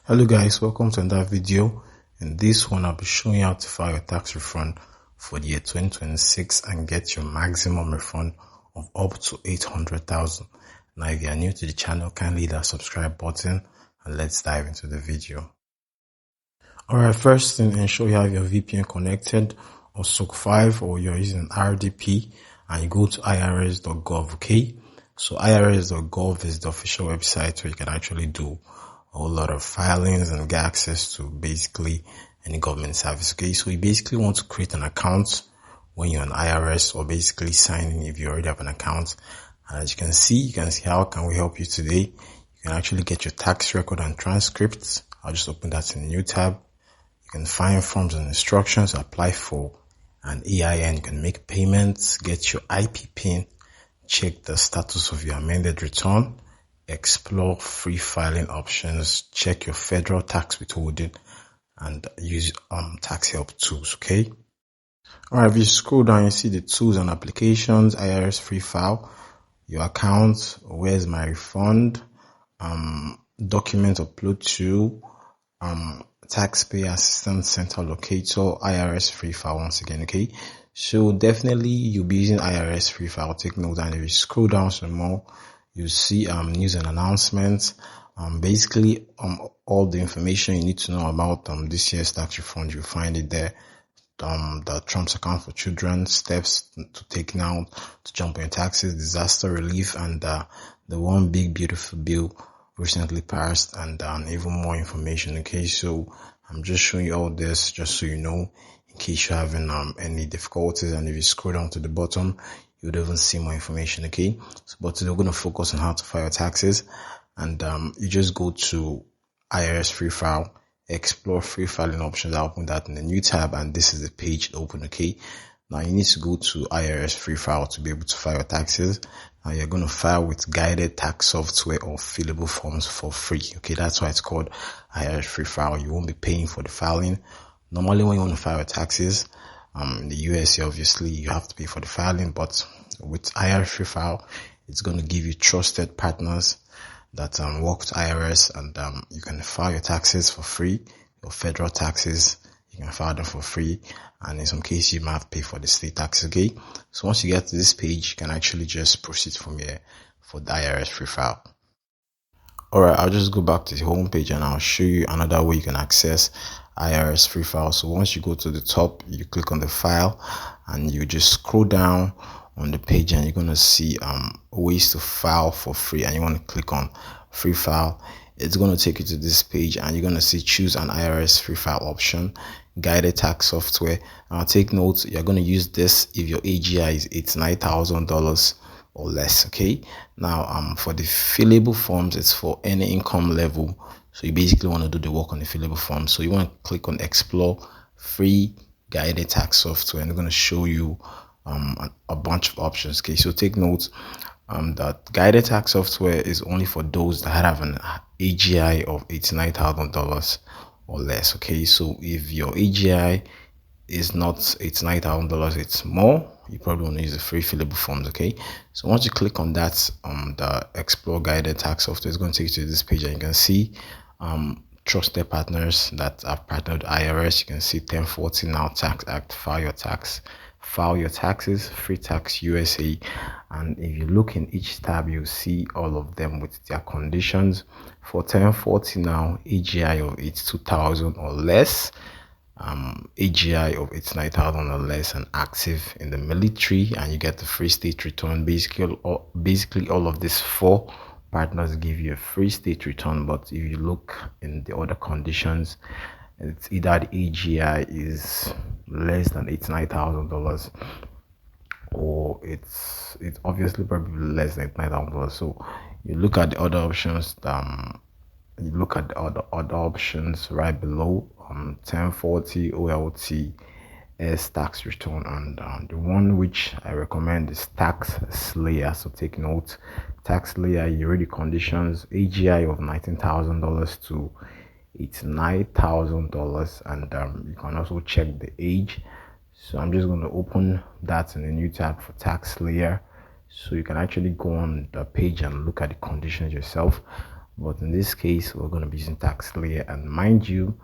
Hello guys, welcome to another video. In this one I'll be showing you how to file your tax refund for the year 2026 and get your maximum refund of up to 800,000. Now if you are new to the channel, kindly hit that subscribe button and let's dive into the video. Alright, first thing, ensure you have your VPN connected or SOC 5 or you're using an RDP and you go to irs.gov, okay? So irs.gov is the official website where you can actually do a whole lot of filings and get access to basically any government service, okay? So you basically want to create an account when you're on IRS or basically sign in if you already have an account. And as you can see how can we help you today. You can actually get your tax record and transcripts. I'll just open that in a new tab. You can find forms and instructions, apply for an EIN, you can make payments, get your IP PIN, check the status of your amended return, explore free filing options, check your federal tax withholding, and use tax help tools, okay? Alright, if you scroll down, you see the tools and applications, IRS free file, your account, where's my refund, document upload to, taxpayer assistance center locator, IRS free file once again, okay? So definitely you'll be using IRS free file, take note, and if you scroll down some more, you see news and announcements, basically all the information you need to know about this year's tax refund, you'll find it there. The Trump's account for children, steps to take now to jump on your taxes, disaster relief, and the one big beautiful bill recently passed, and even more information, okay? So I'm just showing you all this just so you know, in case you're having any difficulties, and if you scroll down to the bottom, you would even see more information, okay? So, but today we're going to focus on how to file your taxes, and you just go to IRS free file, explore free filing options. I'll open that in a new tab, and this is the page open, okay? Now you need to go to IRS free file to be able to file your taxes. Now you're going to file with guided tax software or fillable forms for free, okay? That's why it's called IRS free file. You won't be paying for the filing. Normally when you want to file your taxes, in the USA, obviously you have to pay for the filing, but with IRS free file, it's going to give you trusted partners that work with IRS, and you can file your taxes for free. Your federal taxes, you can file them for free, and in some cases you might have to pay for the state tax, okay? So once you get to this page, you can actually just proceed from here for the IRS free file. Alright, I'll just go back to the home page and I'll show you another way you can access IRS free file. So once you go to the top, you click on the file and you just scroll down on the page and you're going to see ways to file for free, and you want to click on free file. It's going to take you to this page and you're going to see choose an IRS free file option, guided tax software. Now take note, you're going to use this if your AGI is $89,000 or less, okay? Now for the fillable forms, it's for any income level, so you basically want to do the work on the fillable form. So you want to click on explore free guided tax software, and it's going to show you a bunch of options, okay? So take note, that guided tax software is only for those that have an AGI of $89,000 or less, okay? So if your AGI is not $89,000, it's more, you probably want to use the free fillable forms, okay? So once you click on that, the explore guided tax software is going to take you to this page, and you can see trusted partners that have partnered with IRS. You can see 1040 Now Tax Act, file your taxes, free tax USA, and if you look in each tab, you'll see all of them with their conditions. For 1040 Now, AGI of 82,000 or less, AGI of 89,000 or less, and active in the military, and you get the free state return. Basically all of these four partners give you a free state return, but if you look in the other conditions, it's either the AGI is less than $89,000 or it's obviously probably less than $89,000. So you look at the other options, you look at the other options right below, 1040 OLT as tax return, and the one which I recommend is TaxSlayer. So take note, TaxSlayer, you read the conditions, AGI of $19,000 to $89,000, and you can also check the age. So I'm just going to open that in a new tab for TaxSlayer, so you can actually go on the page and look at the conditions yourself. but in this case we're going to be using TaxSlayer. And mind you,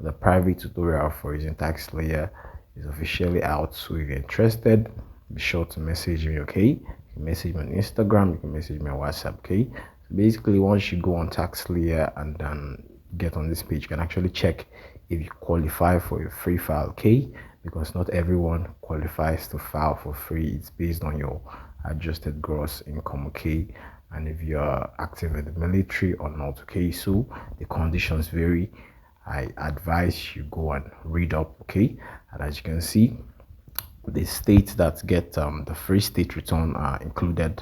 the private tutorial for using TaxSlayer is officially out, so if you're interested, be sure to message me. Okay, you can message me on Instagram, you can message me on WhatsApp. Okay, so basically once you go on TaxSlayer and then get on this page, you can actually check if you qualify for a free file. Okay, because not everyone qualifies to file for free. It's based on your adjusted gross income. Okay, and if you're active in the military or not. Okay, so the conditions vary. I advise you go and read up. Okay, and as you can see, the states that get the free state return are included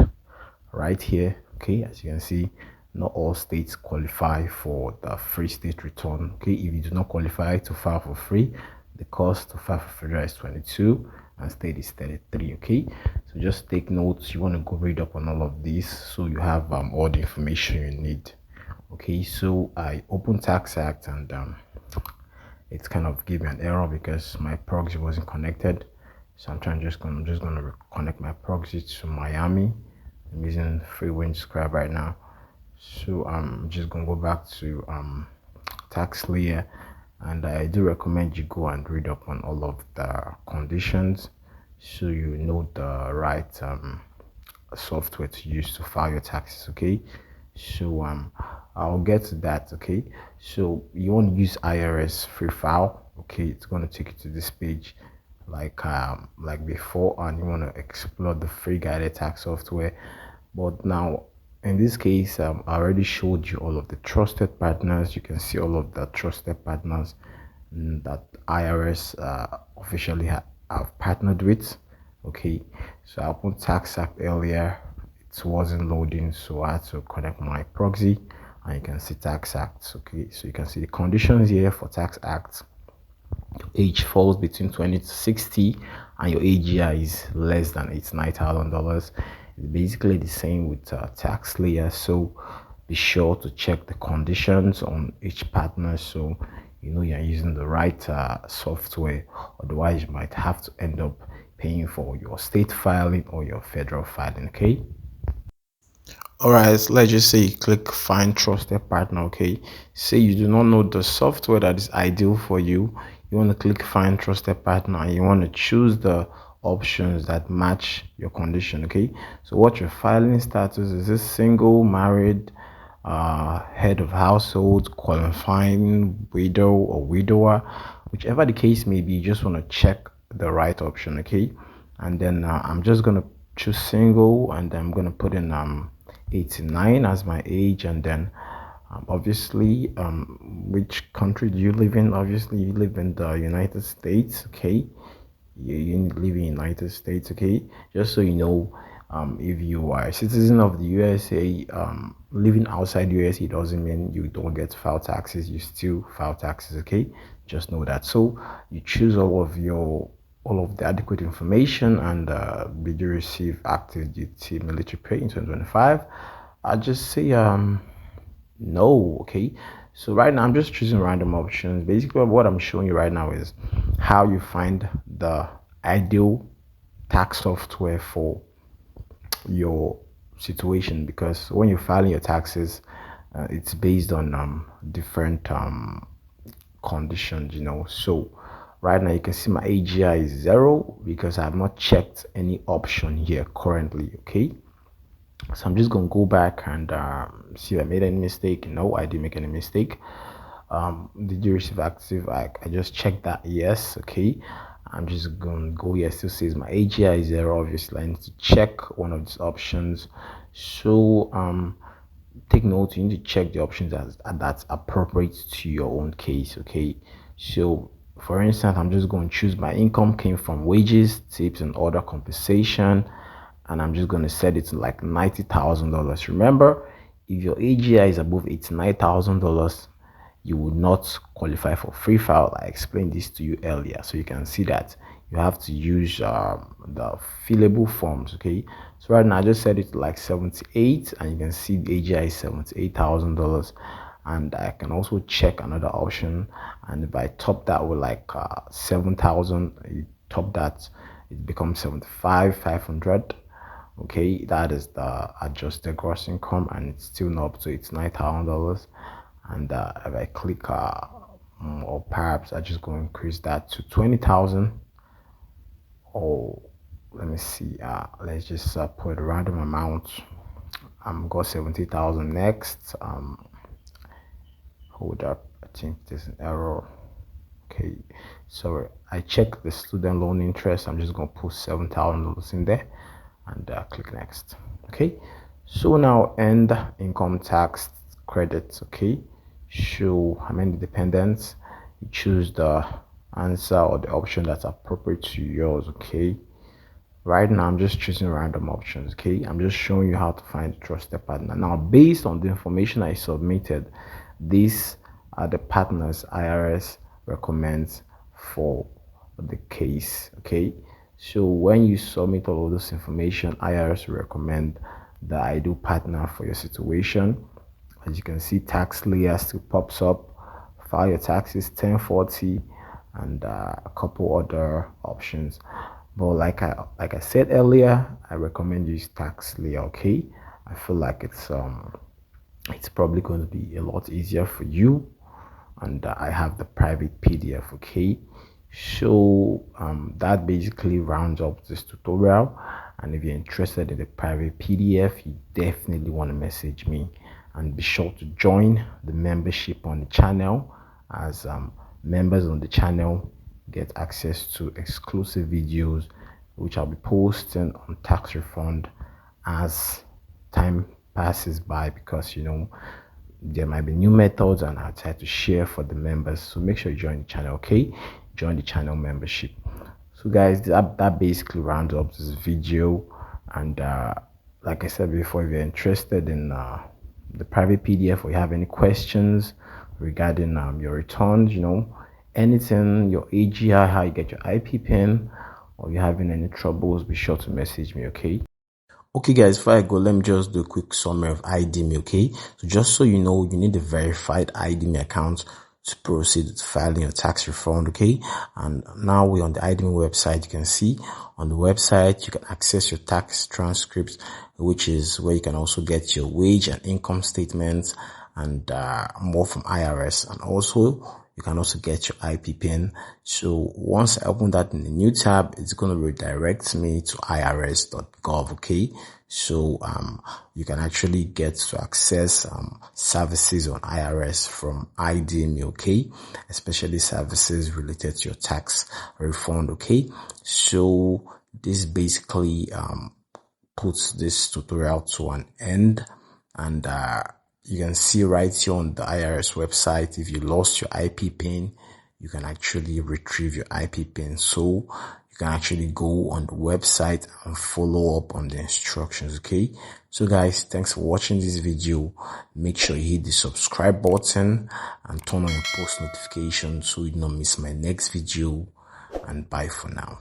right here. Okay, as you can see, not all states qualify for the free state return. Okay, if you do not qualify to file for free, the cost to file for federal is 22 and state is 33. Okay, so just take notes. You want to go read up on all of these so you have all the information you need. Okay, so I opened Tax Act and it's kind of gave me an error because my proxy wasn't connected. So I'm just gonna connect my proxy to Miami. I'm using Freewind Scribe right now. So I'm just gonna go back to TaxSlayer, and I do recommend you go and read up on all of the conditions so you know the right software to use to file your taxes. Okay, so I'll get to that. Okay, so you want to use IRS free file. Okay, it's going to take you to this page like before, and you want to explore the free guided tax software. But now in this case, I already showed you all of the trusted partners. You can see all of the trusted partners that IRS officially have partnered with. Okay, so I opened Tax Act earlier, it wasn't loading, so I had to connect my proxy, and you can see Tax Act. Okay, so you can see the conditions here for Tax Act. Your age falls between 20 to 60 and your AGI is less than $89,000. It's basically the same with TaxSlayer, so be sure to check the conditions on each partner so you know you're using the right software. Otherwise you might have to end up paying for your state filing or your federal filing. Okay, all right, so let's just say you click find trusted partner. Okay, say you do not know the software that is ideal for you. You want to click find trusted partner and you want to choose the options that match your condition. Okay, so what your filing status is: this single, married, head of household, qualifying, widow or widower, whichever the case may be. You just want to check the right option. Okay, and then I'm just gonna choose single, and then I'm gonna put in 89 as my age, and then obviously which country do you live in. Obviously you live in the United States. Okay, you live in United States. Okay, just so you know, if you are a citizen of the USA, living outside USA doesn't mean you don't get to file taxes. You still file taxes. Okay, just know that. So you choose all of the adequate information, and did you receive active duty military pay in 2025? I just say no. Okay, so right now I'm just choosing random options. Basically what I'm showing you right now is how you find the ideal tax software for your situation, because when you're filing your taxes, it's based on different conditions, you know. So right now you can see my AGI is 0 because I have not checked any option here currently. Okay, so I'm just gonna go back and see if I made any mistake. No, I didn't make any mistake. Did you receive active? I just checked that. Yes. Okay, I'm just gonna go. Yes, still says my AGI is 0. Obviously I need to check one of these options. So take note, you need to check the options that's appropriate to your own case. Okay, so for instance, I'm just going to choose my income came from wages, tips and other compensation, and I'm just going to set it to like $90,000. Remember, if your AGI is above $89,000, you will not qualify for free file. I explained this to you earlier, so you can see that you have to use the fillable forms. Okay, so right now I just set it to like 78, and you can see the AGI is $78,000. And I can also check another option, and if I top that with like 7,000, you top that, it becomes 75,500. Okay, that is the adjusted gross income, and it's still not up to $89,000. And if I click or perhaps I just go increase that to 20,000. Or let me see, let's just put a random amount. Got 70,000 next. Hold up, I think there's an error. Okay, so I check the student loan interest. I'm just gonna put $7,000 in there and click next. Okay, so now end income tax credits. Okay, show how many dependents. You choose the answer or the option that's appropriate to yours. Okay, right now I'm just choosing random options. Okay, I'm just showing you how to find a trusted partner. Now, based on the information I submitted, these are the partners IRS recommends for the case. Okay, so when you submit all of this information, IRS recommend the ideal partner for your situation. As you can see, TaxSlayer still pops up, file your taxes 1040, and a couple other options. But like I said earlier, I recommend use TaxSlayer. Okay, I feel like it's probably going to be a lot easier for you, and I have the private PDF. Okay, so that basically rounds up this tutorial. And if you're interested in the private PDF, you definitely want to message me, and be sure to join the membership on the channel, as members on the channel get access to exclusive videos which I'll be posting on tax refund as time passes by, because there might be new methods and I'll try to share for the members. So make sure you join the channel. Okay, join the channel membership. So guys, that basically rounds up this video. And like I said before, if you're interested in the private PDF, or you have any questions regarding your returns, anything, your AGI, how you get your IP pin, or you're having any troubles, be sure to message me. Okay guys, before I go, let me just do a quick summary of IDME. Okay, so just so you know, you need a verified IDME account to proceed with filing your tax refund. Okay, and now we're on the IDME website. You can see on the website you can access your tax transcripts, which is where you can also get your wage and income statements and more from IRS. And also you can also get your IP pin. So once I open that in the new tab, it's going to redirect me to irs.gov. Okay, so you can actually get to access services on IRS from IDME. Okay, especially services related to your tax refund. Okay, so this basically puts this tutorial to an end. And you can see right here on the IRS website, if you lost your IP pin, you can actually retrieve your IP pin. So you can actually go on the website and follow up on the instructions. Okay, so guys, thanks for watching this video. Make sure you hit the subscribe button and turn on your post notifications so you don't miss my next video. And bye for now.